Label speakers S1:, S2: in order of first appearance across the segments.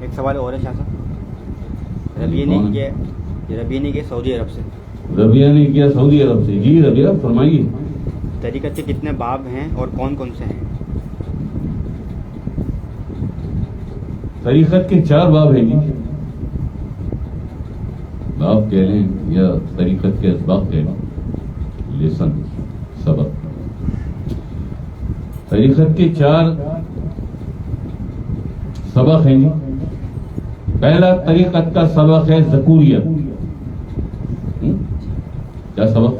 S1: ایک سوال اور ہے شاہ صاحب. ربیہ نے کیا سعودی عرب سے.
S2: ربیہ نے کیا سعودی عرب سے. جی ربیہ فرمائیے.
S1: طریقت کے کتنے باب ہیں اور کون کون سے ہیں؟
S2: طریقت کے 4 باب ہیں جی. باب کہہ لیں یا طریقت کے اسباق کہہ لیں. لیسن سبق. طریقت کے 4 سبق ہیں جی. پہلا طریقت کا سبق ہے ذکوریت. کیا سبق؟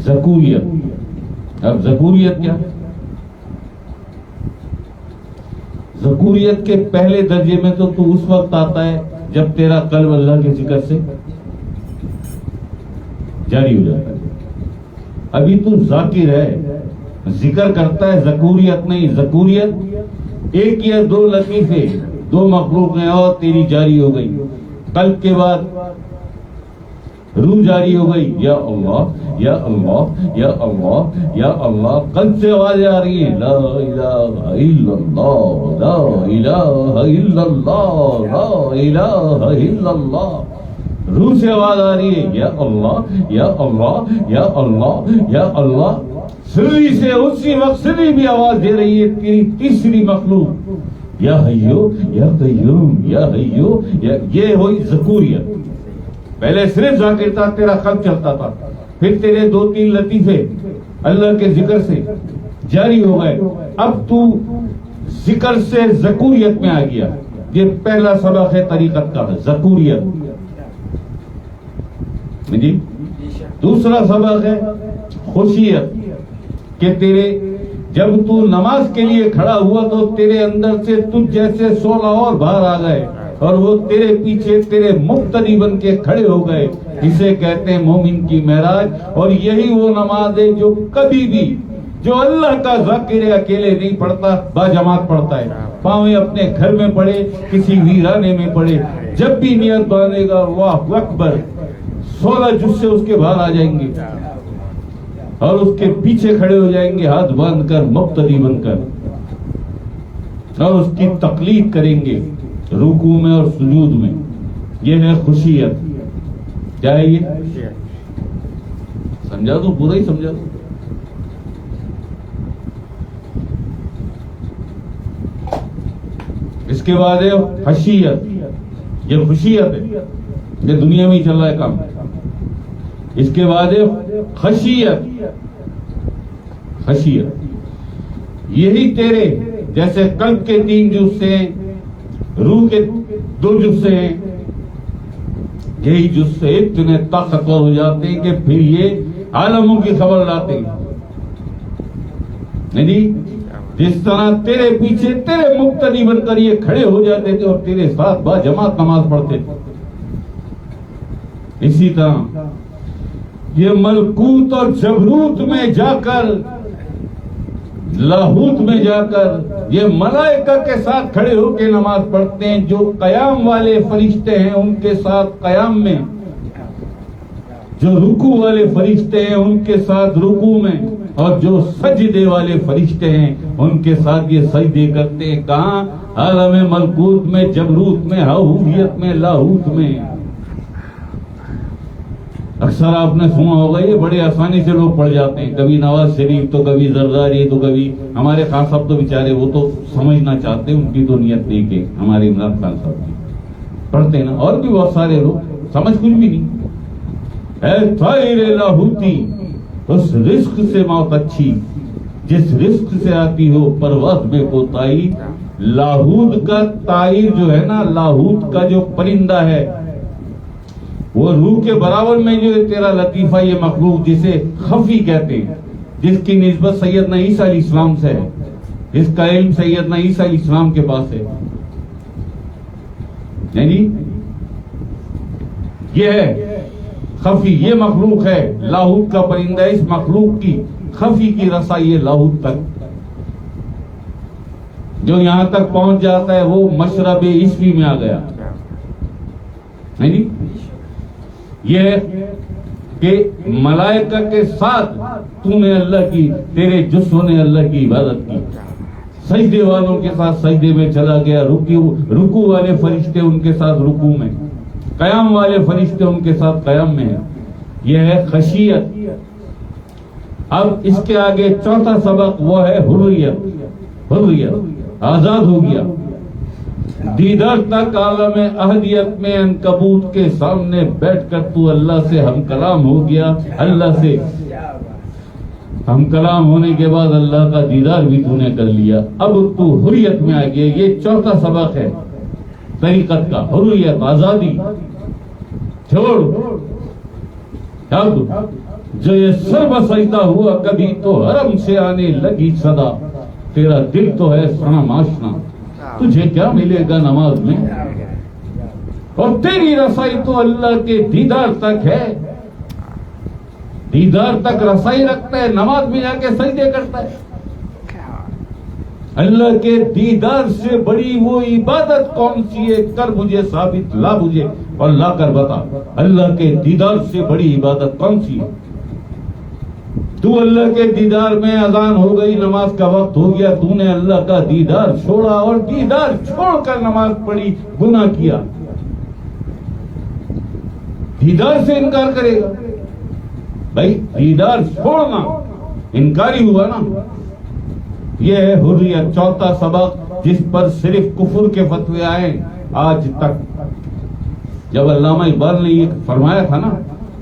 S2: ذکوریت. اب ذکوریت کیا؟ ذکوریت کے پہلے درجے میں تو اس وقت آتا ہے جب تیرا قلب اللہ کے ذکر سے جاری ہو جاتا ہے. ابھی تو ذاکر ہے, ذکر کرتا ہے, ذکوریت نہیں. ذکوریت 1 یا 2 لطیفے 2 مخلوق ہیں اور تیری جاری ہو گئی. قلب کے بعد روح جاری ہو گئی. یا اللہ یا اللہ یا اللہ یا اللہ. قلب سے آوازیں آ رہی ہیں لا الہ الا اللہ لا الہ الا اللہ لا الہ الا اللہ. روح سے آواز آ رہی ہے یا اللہ یا اللہ یا اللہ یا اللہ. سری سے اسی وقت سری بھی آواز دے رہی ہے تیری تیسری مخلوق یا حیو یا قیوم یا حیو یا. یہ ہوئی ذکوریت. پہلے صرف ذاکر تھا, تیرا قلب چلتا تھا, پھر تیرے 2-3 لطیفے اللہ کے ذکر سے جاری ہو گئے. اب تو ذکر سے ذکوریت میں آ گیا. یہ پہلا سبق ہے طریقت کا, ذکوریت. جی دوسرا سبق ہے خوشیت. کہ تیرے جب تو نماز کے لیے کھڑا ہوا تو تیرے اندر سے تجھ جیسے 16 اور باہر آ گئے اور وہ تیرے پیچھے تیرے مقتدی بن کے کھڑے ہو گئے. اسے کہتے ہیں مومن کی معراج. اور یہی وہ نماز ہے جو کبھی بھی جو اللہ کا ذاکر اکیلے نہیں پڑھتا, باجماعت پڑھتا ہے. پاویں اپنے گھر میں پڑھے, کسی ویرانے میں پڑھے, جب بھی نیت باندھے گا اللہ اکبر 16 جز سے اس کے باہر آ جائیں گے اور اس کے پیچھے کھڑے ہو جائیں گے ہاتھ باندھ کر مقتدی بن کر, اور اس کی تقلید کریں گے رکوع میں اور سجود میں. یہ ہے خوشیت. کیا ہے یہ؟ سمجھا دو, پورا ہی سمجھا دو. اس کے بعد ہے خشیت. یہ خوشیت ہے, یہ دنیا میں ہی چل رہا ہے کام. اس کے بعد ہے خشیت. خشیت یہی تیرے جیسے قلب کے 3 جز سے, روح کے 2 جز سے, یہی جز سے اتنے طاقتور ہو جاتے ہیں کہ پھر یہ عالموں کی خبر لاتے ہیں. نہیں جس طرح تیرے پیچھے تیرے مقتدی بن کر یہ کھڑے ہو جاتے تھے اور تیرے ساتھ با جماعت نماز پڑھتے تھے, اسی طرح یہ ملکوت اور جبروت میں جا کر, لاہوت میں جا کر یہ ملائکہ کے ساتھ کھڑے ہو کے نماز پڑھتے ہیں. جو قیام والے فرشتے ہیں ان کے ساتھ قیام میں, جو رکوع والے فرشتے ہیں ان کے ساتھ رکوع میں, اور جو سجدے والے فرشتے ہیں ان کے ساتھ یہ سجدے کرتے ہیں. کہاں؟ عالم ملکوت میں, جبروت میں, ہاہویت میں, لاہوت میں. اکثر آپ نے سنا ہوگا یہ بڑے آسانی سے لوگ پڑھ جاتے ہیں, کبھی نواز شریف تو کبھی زرداری تو کبھی ہمارے خان صاحب تو بیچارے وہ تو سمجھنا چاہتے ہیں, ان کی تو نیت نہیں کہ ہمارے عمران خان صاحب کی پڑھتے ہیں نا, اور بھی بہت سارے لوگ سمجھ کچھ بھی نہیں. اے طائر لاہوتی اس رزق سے موت اچھی جس رزق سے آتی ہو پرواز میں کوتاہی. لاہوت کا طائر جو ہے نا, لاہوت کا جو پرندہ ہے وہ روح کے برابر میں جو ہے تیرا لطیفہ, یہ مخلوق جسے خفی کہتے ہیں, جس کی نسبت سیدنا عیسیٰ علیہ السلام سے ہے, اس کا علم سیدنا عیسیٰ علیہ السلام کے پاس ہے. یعنی یہ ہے خفی, یہ مخلوق ہے لاہوت کا پرندہ. اس مخلوق کی خفی کی رسائی ہے لاہوت تک. جو یہاں تک پہنچ جاتا ہے وہ مشرب عیسوی میں آ گیا. یہ کہ ملائکہ کے ساتھ تو نے اللہ کی, تیرے جسم نے اللہ کی عبادت کی, سجدے والوں کے ساتھ سجدے میں چلا گیا، رکوع والے فرشتے ان کے ساتھ رکوع میں، قیام والے فرشتے ان کے ساتھ قیام میں ہیں۔ یہ ہے خشیت۔ اب اس کے آگے چوتھا سبق وہ ہے حریت۔ حریت، آزاد ہو گیا، دیدار تک عالم احدیت میں عنکبوت کے سامنے بیٹھ کر تو اللہ سے ہم کلام ہو گیا۔ اللہ سے ہم کلام ہونے کے بعد اللہ کا دیدار بھی تو نے کر لیا، اب تو حریت میں آ گیا۔ یہ چوتھا سبق ہے طریقت کا، حریت، آزادی۔ چھوڑ اب جو یہ سر بسجدہ ہوا کبھی تو حرم سے آنے لگی صدا، تیرا دل تو ہے صنم آشنا، تجھے کیا ملے گا نماز میں، اور تیری رسائی تو اللہ کے دیدار تک ہے۔ دیدار تک رسائی رکھتا ہے، نماز میں جا کے سجدے کرتا ہے۔ اللہ کے دیدار سے بڑی وہ عبادت کون سی ہے؟ کر مجھے ثابت، لا مجھے اور لا کر بتا، اللہ کے دیدار سے بڑی عبادت کون سی ہے؟ تو اللہ کے دیدار میں اذان ہو گئی، نماز کا وقت ہو گیا، تو نے اللہ کا دیدار چھوڑا اور دیدار چھوڑ کر نماز پڑھی، گناہ کیا۔ دیدار سے انکار کرے گا بھائی، دیدار چھوڑنا انکاری ہوا نا۔ یہ ہے حریت، چوتھا سبق جس پر صرف کفر کے فتوے آئے آج تک۔ جب علامہ اقبال نے یہ فرمایا تھا نا،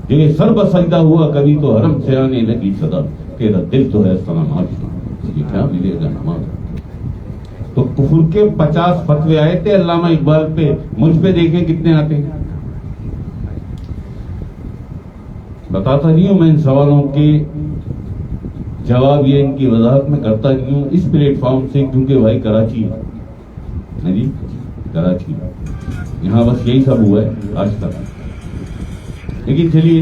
S2: یہ سر بسجدہ ہوا کبھی تو حرم سے آنے لگی صدا، تیرا دل تو ہے صنم آشنا، یہ کیا ملے گا نماز۔ تو کفر کے 50 فتوے آئے تھے علامہ اقبال پہ، مجھ پہ دیکھیں کتنے آتے ہیں۔ بتاتا نہیں ہوں میں ان سوالوں کے جواب، یہ ان کی وضاحت میں کرتا نہیں ہوں اس پلیٹ فارم سے، کیونکہ بھائی کراچی ہے جی، کراچی یہاں بس یہی سب ہوا ہے آج تک۔ لیکن چلیے،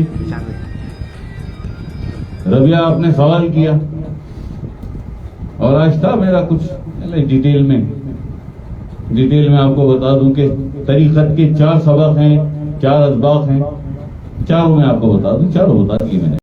S2: ربیہ آپ نے سوال کیا اور آج تھا میرا کچھ ڈیٹیل میں آپ کو بتا دوں کہ طریقت کے 4 سبق ہیں، 4 اسباق ہیں، چاروں میں آپ کو بتا دوں، چاروں بتا دیے میں نے۔